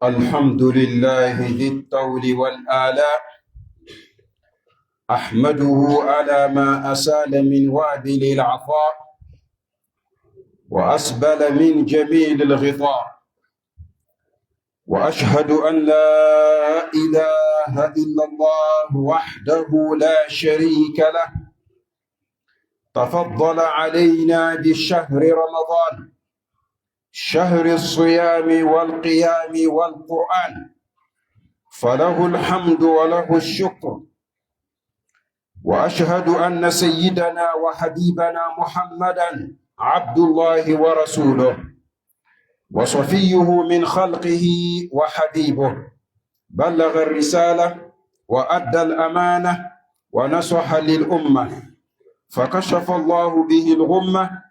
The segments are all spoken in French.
الحمد لله ذي الطول والآلاء، أحمده على ما أسال من وابل العطاء وأسبل من جميل الغطاء، وأشهد أن لا إله إلا الله وحده لا شريك له، تفضل علينا بالشهر رمضان، شهر الصيام والقيام والقرآن، فله الحمد وله الشكر. وأشهد أن سيدنا وحبيبنا محمدا عبد الله ورسوله وصفيه من خلقه وحبيبه، بلغ الرسالة وأدى الأمانة ونصح للأمة، فكشف الله به الغمة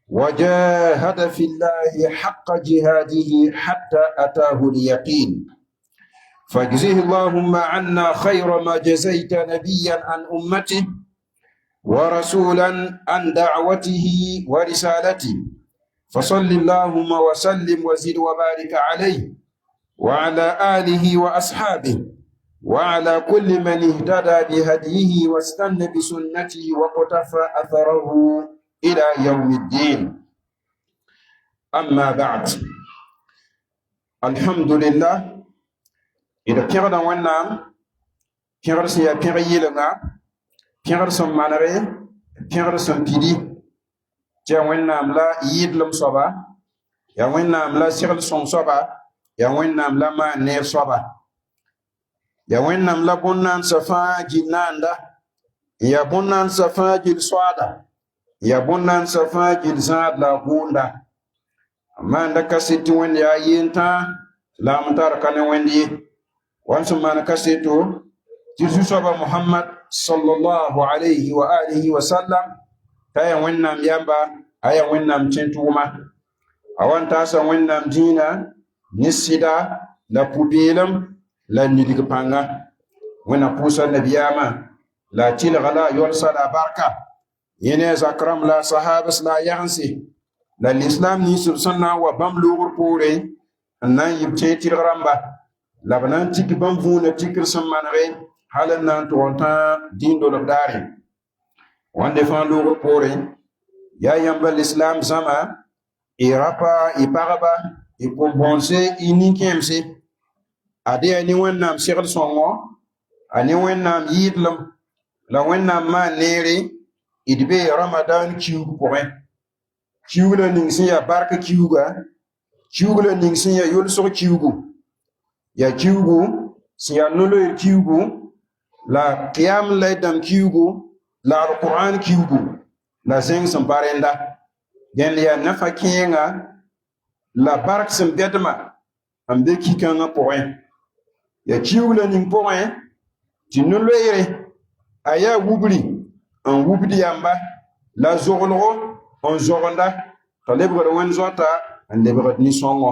وجاهد في الله حق جهاده حتى أتاه اليقين، فاجزه اللهم عنا خير ما جزيت نبيا عن أمته ورسولا عن دعوته ورسالته، فصل اللهم وسلم وزد وبارك عليه وعلى آله وأصحابه وعلى كل من اهتدى بهديه واستنى بسنته وقتفى أثره إلى يوم الدين. أما بعد، الحمد لله. إذا كيرنا ونام كير سيا كير يلنا كير سم مانري كير سم بيدي جا ونام لا يدلم صبا يا ونام لا سيرل سون صبا يا ونام لا ما نير صبا يا ونام لا بونان سفا جناندا يا بونان سفا جل صوادا يا بونان سفا جل زاد لا بوندا ما عندك سيتي وين يا ينتا لا متار كان وين وانسم ما نكسيتو جيسو صبا محمد صلى الله عليه وآله وسلم تايا وينام يامبا ايا وينام تنتوما اوان تاسا وينام دينا نسيدا لا بوبيلم لا نيديك بانغا وينا بوسا نبياما لا تيلغلا يولسا لا بركة ينيز اكرم لا صحابس لا يغنسي لا الاسلام نيسب سنة وبام لوغر بوري النان يبتي تيلغرامبا labanan tiki bamvu na tikir sammanare halan nan tonta dindo labdari wande fan logo pore ya yamba l'islam zama irapa iparaba ikombonse inikemse ade ani wannam shekhl songo ani wannam yidlam la wannam ma nere idbe ramadan kiu pore kiu la ningsi ya barka kiu la ningsi ya yol so kiugo ya kiugu si ya nolo kiugu la qiyam laydam kiugu la alquran kiugu la zeng samparenda gen ya nafa kinga la bark sam bedma ambe kikanga point ya kiugu la ning point ti nolo yere aya wubri en wubdi yamba la zoglo on zogonda to lebro wen zota en lebro ni songo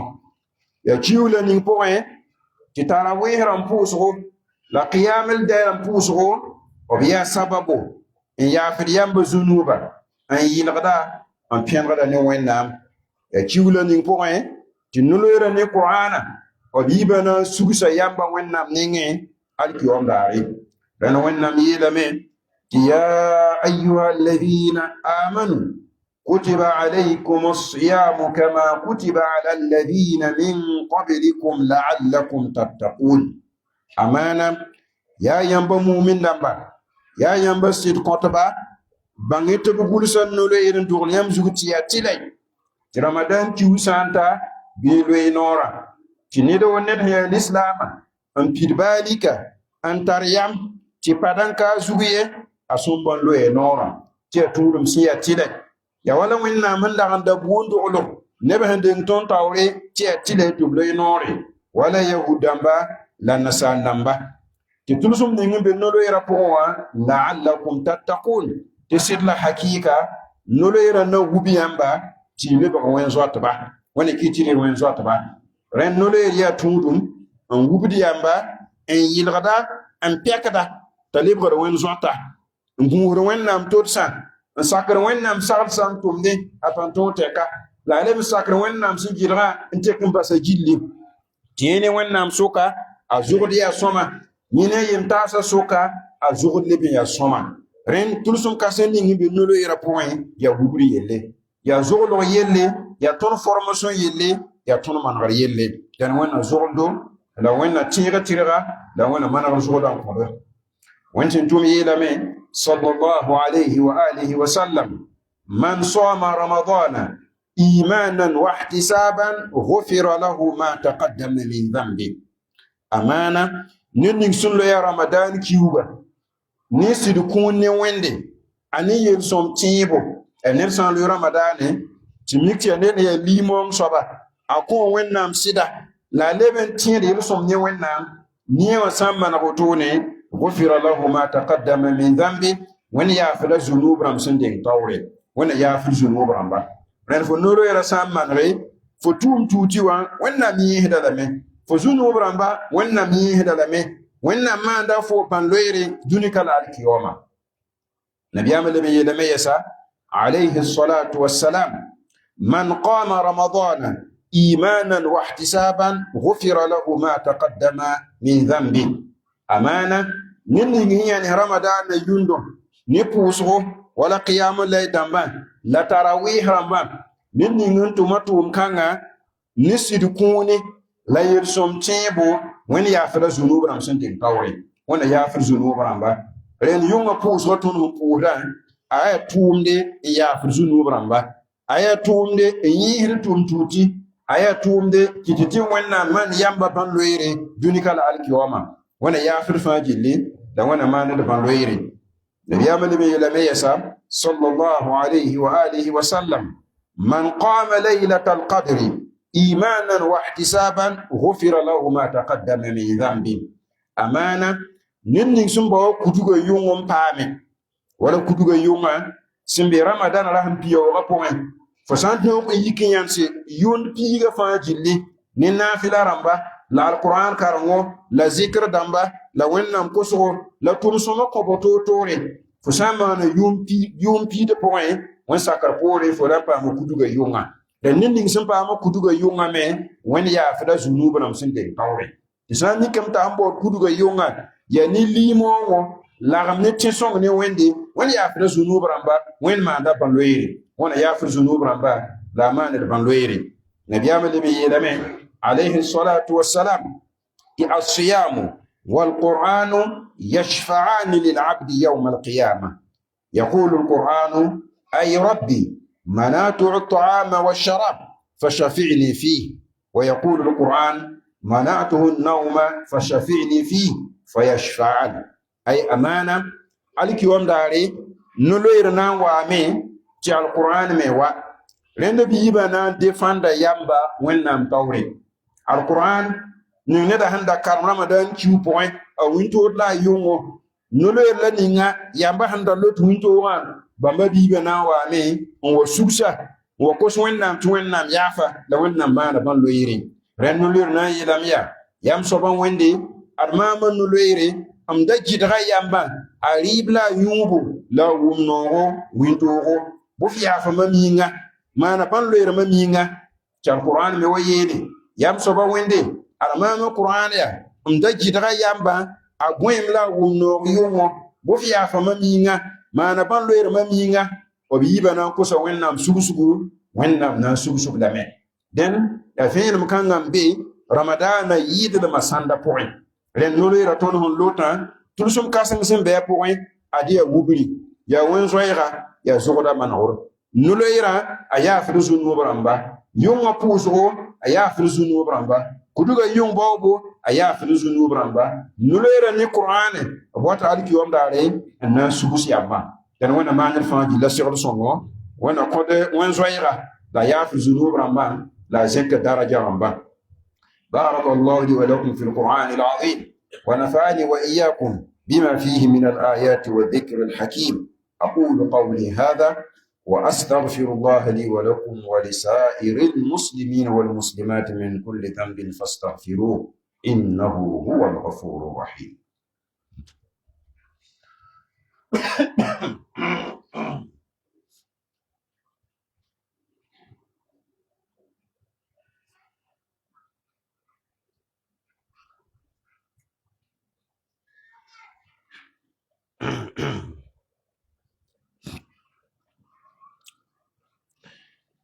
ya kiugu la ning point ti tarawih ram pusgo la qiyam al dayram pusgo o biya sababu in ya fidiyam zunuba an yilgada an piengada ne wennam e kiwla ning point ti nolora ne qur'ana o bibana sugsa yamba wennam ninge al kiyom dari ran wennam yelame ya ayyuha alladhina amanu كتب عليكم الصيام كما كتب على الذين من قبلكم لعلكم تتقون. أمانة يا ينبا مؤمن لمبا يا ينبا سيد قطبا بانيت بقول سنولو إيرن دوريام زوجتيا تلاي رمضان كيو سانتا بيلوي نورا تنيدو ونت هي الإسلام أن بيرباليك أن تريام تبادان كازوية أسومبان لوي نورا تيتورم سيا تلاي ya wala winna man da ganda buundu ulu nebe hande ton tawre ti atile tuble nore wala yahudamba la nasandamba ti tulsum ni ngbe nolo yara powa la'allakum tattaqun ti sidla hakika nolo yara na wubiyamba ti le ba wen zotba wala kitire wen zotba ren nolo ya tundum an wubiyamba en yilgada an pekada talibra wen zota nguro wen nam totsa sakr wẽnnaam sagl sãn tʋmde a tõn tõog tɛka la a leb sakr wẽnnaam sẽn gɩlga n tek n basa gilli tiene wẽnnaam soka a zugd yaa sõma yẽ ne yem taasa soka a zugd leb n yaa sõma rẽnd tʋlsem kãsẽ ning be no-loeerã pʋgẽ yaa wugr yelle yaa zoglg yelle yaa tõnd formation yelle yaa tõnd manegr yelle dẽn wẽnna zogdo la wẽnna tẽeg tɩrga la wẽnna manegr zogdã n kõdga wẽn sẽn tʋm yeelame sallallahu alayhi wa alihi wa sallam man sama ramadana imanan wa ihtisaban ghufira lahu ma taqaddama min dhanbi amana ne ning sũn lo yaa ramadan kiuga ne sɩd kũun ne wẽnde a ne yel-sõm tẽebo ned sã n lo ramadane tɩ mik tɩ yaa ned yaa liimoong soaba a kõ wẽnnaam sɩda la a leb n tẽed yel-sõm ne wẽnnaam ne wã sã n maneg wotone غفر له ما تقدم من ذنبه وين يافل الذنوب رم سندين طوري وين يافل الذنوب رم با رن فنورو يرا سام منري فتوم توتي وين نمي هدا لمي فذنوب رم با وين نمي هدا لمي وين ما ندا فو بان لويري دوني كلا الكيوما نبي عمل بي لمي يسا عليه الصلاة والسلام من قام رمضان إيمانا واحتسابا غفر له ما تقدم من ذنبه amana nini ngiya ni ramadan na yundo ni pusgo wala qiyamul layl damba la tarawih ramba nini nguntu matum kanga ni sidkuni la yersom tebo wen ya fara zunub ram sentin tawri wona ya fara zunub ramba ren yunga pusgo tun puda aya tumde ya fara zunub ramba aya tumde yihir tumtuti aya tumde kititi wenna man yamba ban loire dunikal alkiyama وانا يافر فاجلي دا وانا ما ندفن غيري نبي عمل بي لميسا صلى الله عليه وآله وسلم من قام ليلة القدر إيمانا واحتسابا غفر له ما تقدم من ذنب أمانة ننن سنبا كتوغ يوم بامي ولا كتوغ يوم سنبي رمضان رحم بيو غبوين فسانتو يكي ينسي يون بيغ فاجلي ننا في الرمبا la alquran karango la zikr damba la wennam koso la tumsoma koboto tore fo sama na yumpi de point wen sakar pore fo la pa mo kuduga yunga den ning sim pa mo kuduga yunga me wen ya fada zunuba nam sin de tawre isan ni kam ta ambo kuduga yunga ya ni limo wo la gam ne tensong ne wende wen ya fada zunuba ramba wen ma da banloyere wona ya fada zunuba ramba la ma ne banloyere nabiyama de be yelame عليه الصلاة والسلام الصيام والقرآن يشفعان للعبد يوم القيامة يقول القرآن أي ربي مناتع الطعام والشراب فشفعني فيه ويقول القرآن منعته النوم فشفعني فيه فيشفعان أي أمانة عليك يوم داري نلويرنا وامي تي القرآن ميوا رند بيبنا ديفاندا يامبا وينام توري القرآن نيدا هندا كار رمضان كيو بوين او وينتو لا يونغو نولو لا نيغا يامبا هندا لوت وينتو وان بامبا بيبنا وامي او سوكسا وكوس وينام تو وينام يافا لا وينام بانا بان لويري رن نولو نا يلاميا يام صوبان ويندي ارماما نولويري ام دا جيدغا يامبا اريبلا يونغو لا ومنورو وينتو بو فيافا ماميغا mana pan loyer maminga chal qur'an me wayeli yam soba wende armama qur'an ya umda jidra yamba agwem la wumno yomo bo fiya fa maminga mana pan loyer maminga obiba na ko so wennam sugusugu wennam na sugusugu dame den ya feyel mkangam be ramadana yidde masanda point ren loyer ton hon lota tulsum kasam sem be point adia wubri ya wenzoira ya zogoda manor nuloira aya fir zunuub rãmba yʋngã pʋʋsgo aya fir zunuub rãmba kuduga yʋng baoobo aya fir zunuub rãmba nuloira ne qur'ane b wata alkiyom daare n na n sugs yamba dẽn wẽnna maan d fãa gilla segd sõngo wẽnna kõd wẽn-zoɛɛga la aya fir zunuub rãmba la a zẽk daraja rãmba بارك الله لي ولكم في القرآن العظيم ونفعني وإياكم بما فيه من الآيات والذكر الحكيم أقول قولي هذا وأستغفر الله لي ولكم ولسائر المسلمين والمسلمات من كل ذنب فاستغفروه إنه هو الغفور الرحيم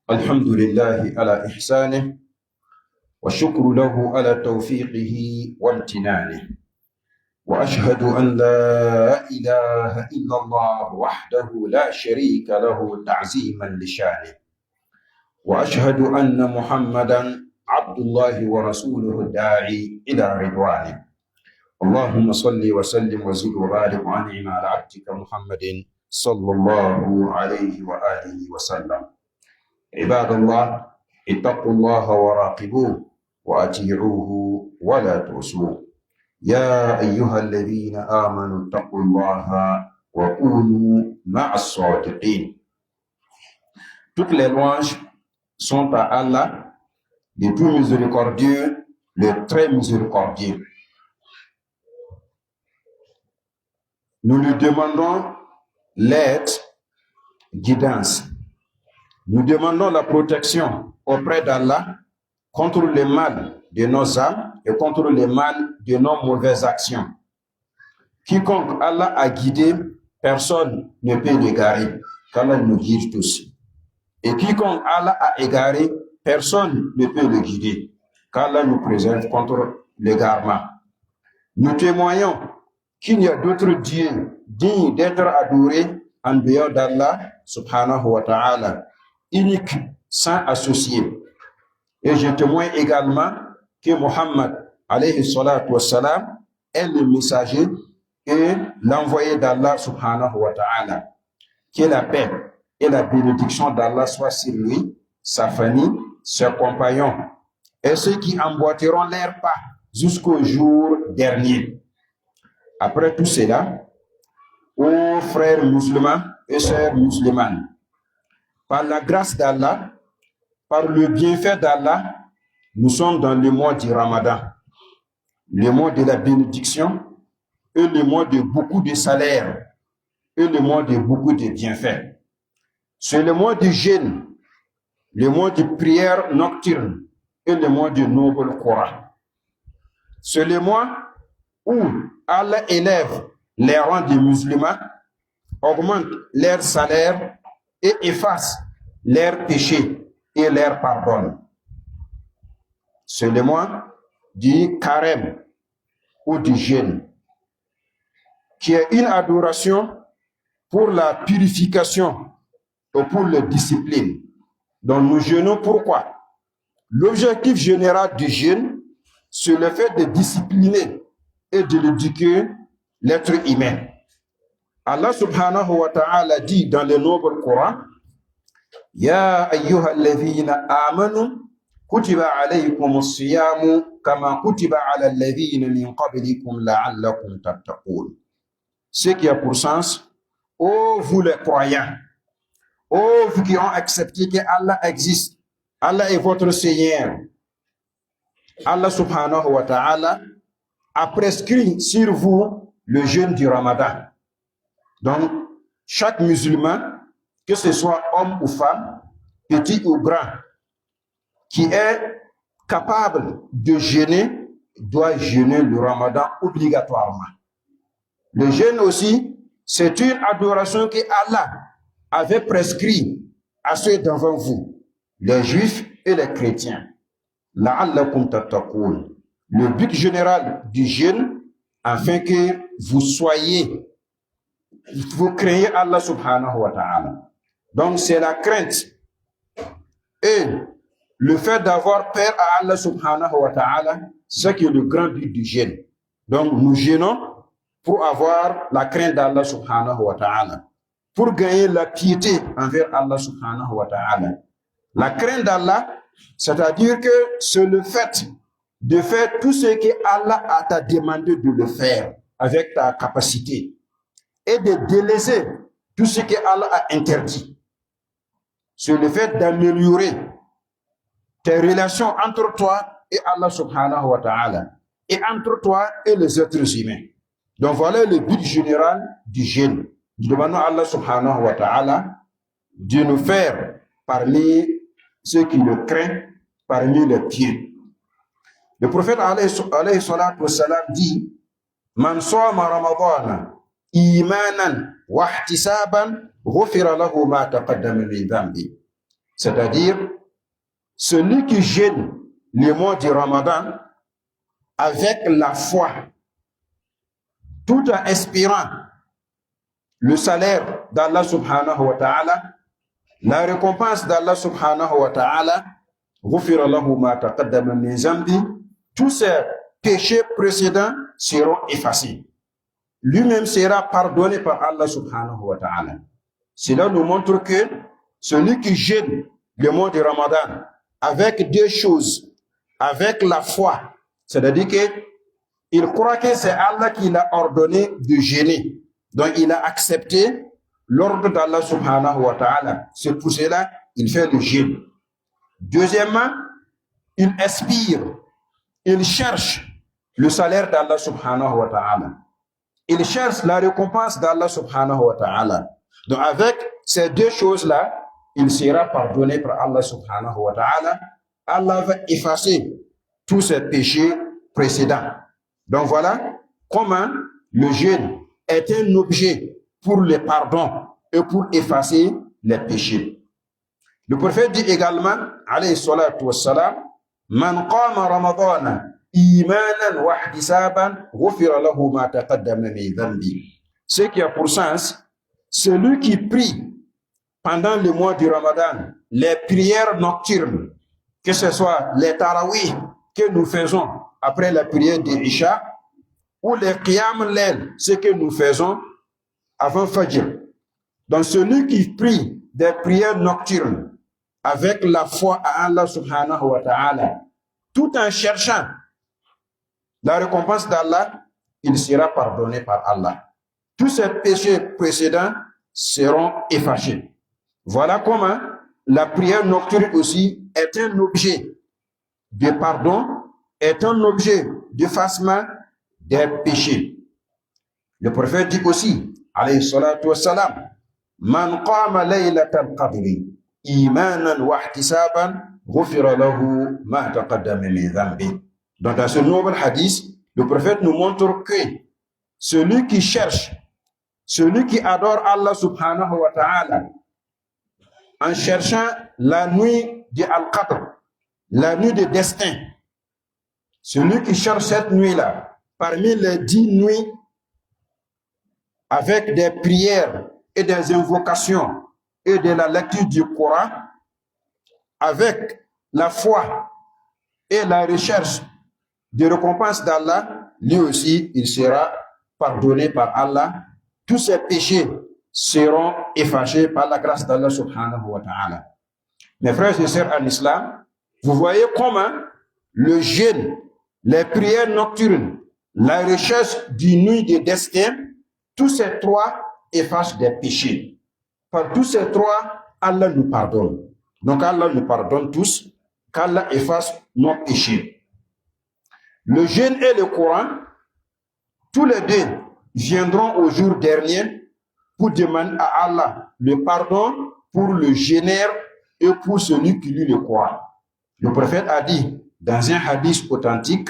الحمد لله على إحسانه والشكر له على توفيقه وامتنانه وأشهد أن لا إله إلا الله وحده لا شريك له تعظيما لشانه وأشهد أن محمدا عبد الله ورسوله الداعي إلى رضوانه اللهم صل وسلم وزد وبارك وأنعم على عبدك محمد صلى الله عليه وآله وسلم عباد الله اتقوا الله وراقبوه وأطيعوه ولا تعصوه يا أيها الذين آمنوا اتقوا الله وكونوا مع الصادقين. Toutes les louanges sont à Allah, le tout miséricordieux, le très miséricordieux. Nous lui demandons l'aide, guidance. Nous demandons la protection auprès d'Allah contre le mal de nos âmes et contre le mal de nos mauvaises actions. Quiconque Allah a guidé, personne ne peut l'égarer, car Allah nous guide tous. Et quiconque Allah a égaré, personne ne peut le guider, car Allah nous préserve contre l'égarement. Nous témoignons qu'il n'y a d'autre Dieu digne d'être adoré en dehors d'Allah, subhanahu wa ta'ala, unique, sans associé. Et je témoigne également que Muhammad, alayhi salatu wassalam, est le messager et l'envoyé d'Allah, subhanahu wa ta'ala. Que la paix et la bénédiction d'Allah soient sur lui, sa famille, ses compagnons, et ceux qui emboîteront leur pas jusqu'au jour dernier. Après tout cela, ô frères musulmans et sœurs musulmanes, par la grâce d'Allah, par le bienfait d'Allah, nous sommes dans le mois du Ramadan, le mois de la bénédiction et le mois de beaucoup de salaires et le mois de beaucoup de bienfaits. C'est le mois du jeûne, le mois de prière nocturne et le mois du noble Coran. C'est le mois où Allah élève les rangs des musulmans, augmente leurs salaires et efface leurs péchés et leur pardonne. C'est le mois du carême ou du jeûne, qui est une adoration pour la purification et pour la discipline. Donc nous jeûnons pourquoi? L'objectif général du jeûne, c'est le fait de discipliner et de l'éduquer l'être humain. Allah subhanahu wa ta'ala dit dans le noble Coran, Ya ayyuha alladhina amanu kutiba alaykum as-siyamu kama kutiba ala alladhina min qablikum la'allakum tattaqun. Ce qui a pour sens, ô vous les croyants, ô vous qui ont accepté que Allah existe, Allah est votre Seigneur. Allah subhanahu wa ta'ala a prescrit sur vous le jeûne du Ramadan. Donc, chaque musulman, que ce soit homme ou femme, petit ou grand, qui est capable de jeûner, doit jeûner le Ramadan obligatoirement. Le jeûne aussi, c'est une adoration que Allah avait prescrit à ceux d'avant vous, les juifs et les chrétiens. La'allakum tattaqun. Le but général du jeûne, afin que vous soyez, vous craignez Allah subhanahu wa ta'ala. Donc c'est la crainte et le fait d'avoir peur à Allah subhanahu wa ta'ala, c'est ce qui est le grand but du jeûne. Donc nous jeûnons pour avoir la crainte d'Allah subhanahu wa ta'ala, pour gagner la piété envers Allah subhanahu wa ta'ala. La crainte d'Allah, c'est-à-dire que c'est le fait de faire tout ce que Allah t'a demandé de le faire avec ta capacité et de délaisser tout ce que Allah a interdit. C'est le fait d'améliorer tes relations entre toi et Allah subhanahu wa ta'ala et entre toi et les êtres humains. Donc voilà le but général du jeûne. Nous demandons à Allah subhanahu wa ta'ala de nous faire parmi ceux qui le craignent, parmi les pieux. Le prophète alayhi salatu wassalam dit Man sawama ramadana imanan wa ihtisaban ghufira lahu ma taqaddama min dhanbi. C'est-à-dire, celui qui jeûne le mois du Ramadan avec la foi, tout en espérant le salaire d'Allah subhanahu wa ta'ala, la récompense d'Allah subhanahu wa ta'ala, tous ses péchés précédents seront effacés. Lui-même sera pardonné par Allah subhanahu wa ta'ala. Cela nous montre que celui qui jeûne le mois de Ramadan avec deux choses, avec la foi, c'est-à-dire qu'il croit que c'est Allah qui l'a ordonné de jeûner. Donc il a accepté l'ordre d'Allah subhanahu wa ta'ala. C'est pour cela qu'il fait le jeûne. Deuxièmement, il aspire, il cherche le salaire d'Allah subhanahu wa ta'ala. Il cherche la récompense d'Allah subhanahu wa ta'ala. Donc avec ces deux choses-là, il sera pardonné par Allah subhanahu wa ta'ala. Allah va effacer tous ses péchés précédents. Donc voilà comment le jeûne est un objet pour le pardon et pour effacer les péchés. Le prophète dit également, alayhi salatu wassalam, Man qama ramadana imanan wa ihtisaban ghufira lahu ma taqaddama min dhanbi. Ce qui a pour sens, celui qui prie pendant le mois du Ramadan, les prières nocturnes, que ce soit les tarawih que nous faisons après la prière de Isha, ou les qiyam layl, ce que nous faisons avant Fajr. Donc celui qui prie des prières nocturnes avec la foi à Allah subhanahu wa ta'ala, tout en cherchant la récompense d'Allah, il sera pardonné par Allah. Tous ces péchés précédents seront effacés. Voilà comment la prière nocturne aussi est un objet de pardon, est un objet d'effacement des péchés. Le prophète dit aussi, alayhi salatu wassalam, Man qama laylatal qadri imanan wa ihtisaban ghufira lahu ma taqaddama min dhanbi. Donc dans ce noble hadith, le prophète nous montre que celui qui cherche, celui qui adore Allah subhanahu wa ta'ala en cherchant la nuit de Al-Qadr, la nuit de destin, celui qui cherche cette nuit-là parmi les 10 nuits avec des prières et des invocations et de la lecture du Coran, avec la foi et la recherche de récompense d'Allah, lui aussi, il sera pardonné par Allah. Tous ses péchés seront effacés par la grâce d'Allah subhanahu wa ta'ala. Mes frères et sœurs en islam, vous voyez comment le jeûne, les prières nocturnes, la recherche du nuit de destin, tous ces trois effacent des péchés. Par tous ces trois, Allah nous pardonne. Donc Allah nous pardonne tous, qu'Allah efface nos péchés. Le jeûne et le Coran, tous les deux viendront au jour dernier pour demander à Allah le pardon pour le jeûneur et pour celui qui lit le Coran. Le prophète a dit dans un hadith authentique,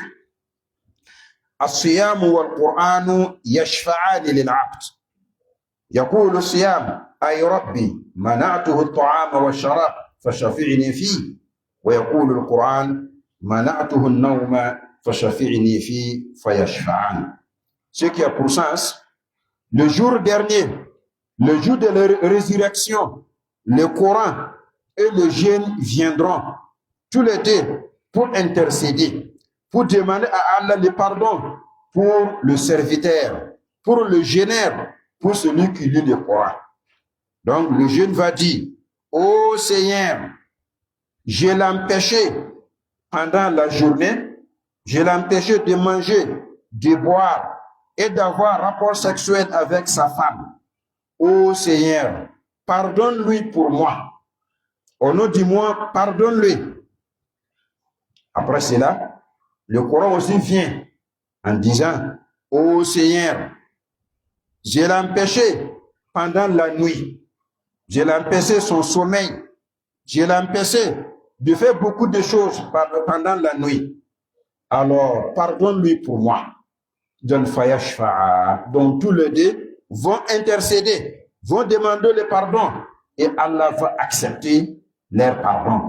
الصيام والقرآن يشفعان للعبد يقول الصيام أي ربي منعته الطعام والشراب فشفعني فيه ويقول القرآن منعته النوم فشفعني فيه فيشفعان. Ce qui a pour sens, le jour dernier, le jour de la résurrection, le Coran et le jeûne viendront tous les deux pour intercéder, pour demander à Allah le pardon pour le serviteur, pour le jeûneur, pour celui qui lit le Coran. Donc le jeûne va dire, ô Seigneur, je l'ai empêché pendant la journée, je l'ai empêché de manger, de boire et d'avoir rapport sexuel avec sa femme. Ô Seigneur, pardonne-lui pour moi. Au nom du moi, pardonne-lui. Après cela, le Coran aussi vient en disant, ô Seigneur, je l'ai empêché pendant la nuit, je l'ai empêché son sommeil, je l'ai empêché de faire beaucoup de choses pendant la nuit. Alors, pardonne-lui pour moi. Donc tous les deux vont intercéder, vont demander le pardon et Allah va accepter leur pardon.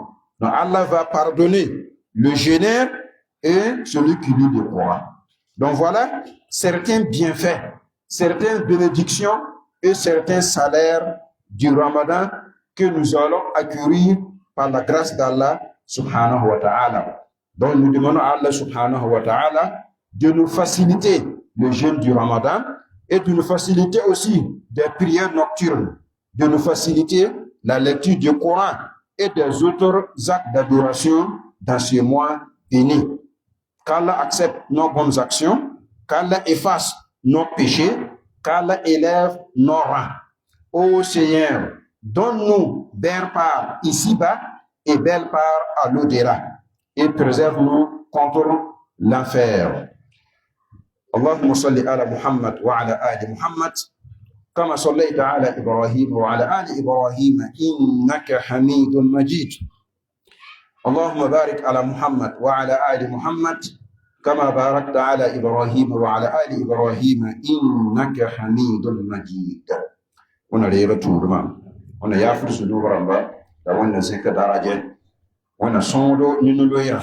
Donc Allah va pardonner le jeûneur et celui qui lit le Coran. Donc voilà certains bienfaits, certaines bénédictions et certains salaires du Ramadan que nous allons acquérir par la grâce d'Allah subhanahu wa ta'ala. Donc nous demandons à Allah subhanahu wa ta'ala de nous faciliter le jeûne du Ramadan et de nous faciliter aussi des prières nocturnes, de nous faciliter la lecture du Coran et des autres actes d'adoration dans ce mois béni. Qu'Allah accepte nos bonnes actions, qu'Allah efface nos péchés, qu'Allah élève nos rangs. Ô Seigneur, donne-nous belle part ici-bas et belle part à l'au-delà et préserve-nous contre l'enfer. اللهم صل على محمد وعلى آل محمد كما صليت على إبراهيم وعلى آل إبراهيم إنك حميد مجيد. اللهم بارك على محمد وعلى آل محمد كما باركت على إبراهيم وعلى آل إبراهيم إنك حميد مجيد. هنا ليلة تورما هنا يافر سدوب رمبا لونا زكا درجة هنا صندو ننلويا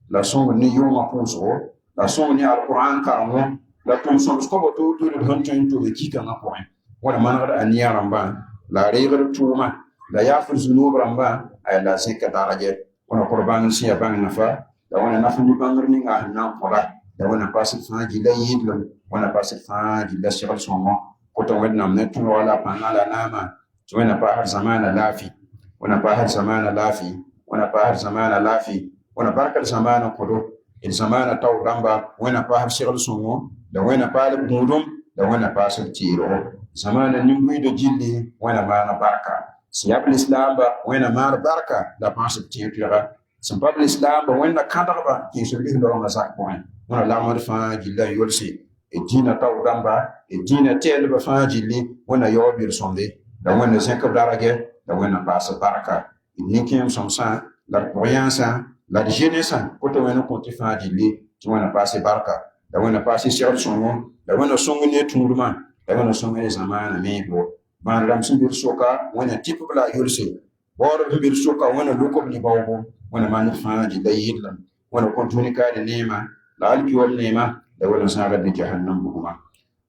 لا صندو نيوم أقوصو لا صندو ني القرآن كامو لا تنصب سكوبو تو الهنتين تو كيكا نقوين هنا منغر أنيا رمبا لا ليلة تورما لا يافر سدوب رمبا أي لا زكا درجة هنا قربان سيا بان نفا لونا نفني بانغر نيغا نام قرا لونا باسل فاجي لا يدلم ونا باسل فاجي لا شغل سومو كوتو ودنام نتو ولا بانا ناما ونا باهر زمان لافي ونا باهر زمان لافي ونا باهر زمان لافي ونا بارك زمان قدو الزمان تو دامبا ونا باهر شغل سومو لونا بالك مودوم لونا باسل تيرو زمان نيمبي دو جيلي ونا بانا باركا سياب الاسلام ونا مار باركا لا باسل تيرو سبب الإسلام وين كذبة يسويه لهم نزاك بوين ونا لامر فاجيلا يولسي الدين تاو دامبا الدين تيل بفاجيلي ونا يوبير سوندي لا وين زنك دارجة لا وين باس باركة النيكيم سمسان لا بويانسا لا جينيسا كنت وين كنت فاجيلي وين باس باركة لا وين باس سير سونو لا وين سونغني تورما لا وين سونغني زمان ميبو بان رامسون بيرسوكا وين تيب بلا يولسي بور بيرسوكا وين لوكوب ني باوبو وانا ما نفهم جدا يدلم وانا كنت هناك نيمة لعلك والنيمة لولا سنغد جهنم بهما.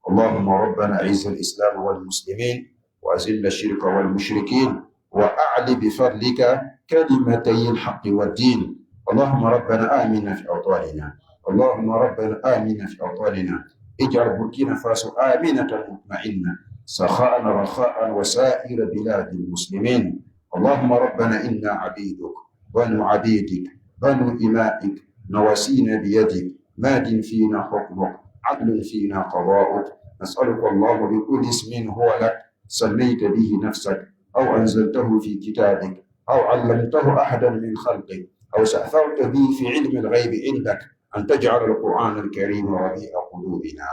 اللهم ربنا أعز الإسلام والمسلمين وأذل الشرك والمشركين وأعل بفضلك كلمتي الحق والدين. اللهم ربنا آمنا في أوطاننا اللهم ربنا آمنا في أوطاننا اجعل بوركينا فاسو آمنة مطمئنة سخاء رخاء وسائر بلاد المسلمين. اللهم ربنا إنا عبيدك بنو عبيدك بنو إمائك نواسينا بيدك ماد فينا حكمك عدل فينا قضاؤك. نسألك الله بكل اسم هو لك سميت به نفسك أو أنزلته في كتابك أو علمته أحدا من خلقك أو استأثرت به في علم الغيب عندك أن تجعل القرآن الكريم ربيع قلوبنا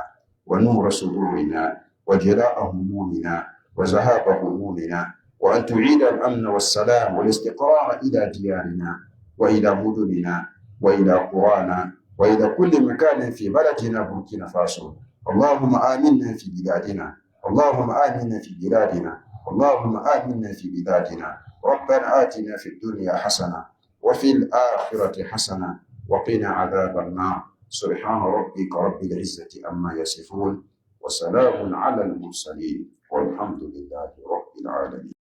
ونور صدورنا وجلاء همومنا وذهاب همومنا وأن تعيد الأمن والسلام والاستقرار إلى ديارنا وإلى مدننا وإلى قرانا وإلى كل مكان في بلدنا بوركينا فاسو. اللهم آمنا في بلادنا اللهم آمنا في بلادنا اللهم آمنا في بلادنا. ربنا آتنا في الدنيا حسنة وفي الآخرة حسنة وقنا عذاب النار. سبحان ربك رب العزة عما يصفون وسلام على المرسلين والحمد لله رب العالمين.